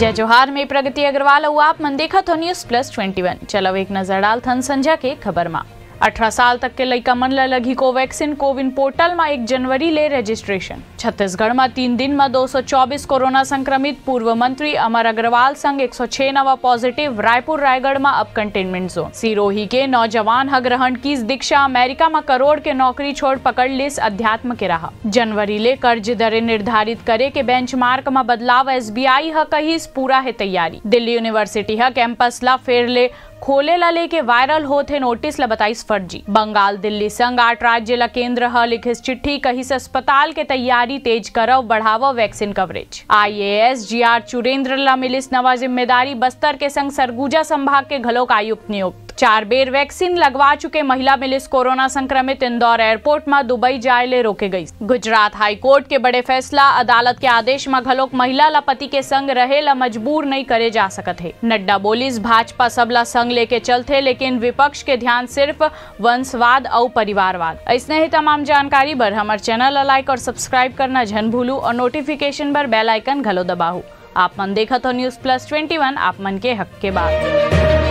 जय जोहार में प्रगति अग्रवाल और आप मन देखा तो News+21। चलो एक नजर डाल थन संजा के खबर में। 18 साल तक के लइका मन ला लगी कोवैक्सीन कोविन पोर्टल में 1 जनवरी ले रजिस्ट्रेशन। छत्तीसगढ़ में 3 दिन में 224 कोरोना संक्रमित। पूर्व मंत्री अमर अग्रवाल संग 106 नवा पॉजिटिव। रायपुर रायगढ़ में अब कंटेनमेंट जोन। सिरोही के नौजवान ह ग्रहण की दीक्षा। अमेरिका में करोड़ के नौकरी छोड़ पकड़ लिस अध्यात्म के राह। जनवरी ले कर्ज दरें निर्धारित करे के बेंचमार्क में बदलाव। SBI ह कहिस पूरा है तैयारी। दिल्ली यूनिवर्सिटी ह कैंपस ला फेर ले खोले ला लेके वायरल होते नोटिस ला बताइस फर्जी। बंगाल दिल्ली संग 8 राज्य ला केंद्र ह लिखिस चिट्ठी। कहिस अस्पताल के तैयारी तेज करव, बढ़ाव vaccine coverage. IAS GR Churendra ला मिलिस नवा जिम्मेदारी। बस्तर के संग सरगुजा संभाग के घलोक आयुक्त नियुक्त। 4 बेर वैक्सीन लगवा चुके महिला मिलिस कोरोना संक्रमित। इंदौर एयरपोर्ट में दुबई जाए ले रोके गई। गुजरात हाई कोर्ट के बड़े फैसला। अदालत के आदेश में घलोक महिला ला पति के संग रहे ला मजबूर नहीं करे जा सकत है। नड्डा बोलिस भाजपा सबला संग लेके चलते, लेकिन विपक्ष के ध्यान सिर्फ वंशवाद और परिवारवाद। ऐसने ही तमाम जानकारी बर हमारे चैनल ला लाइक और सब्सक्राइब करना जन भूलू और नोटिफिकेशन बर बेल आइकन घलो दबाहू। आप मन देखत हो News+21, आप मन के हक के बात।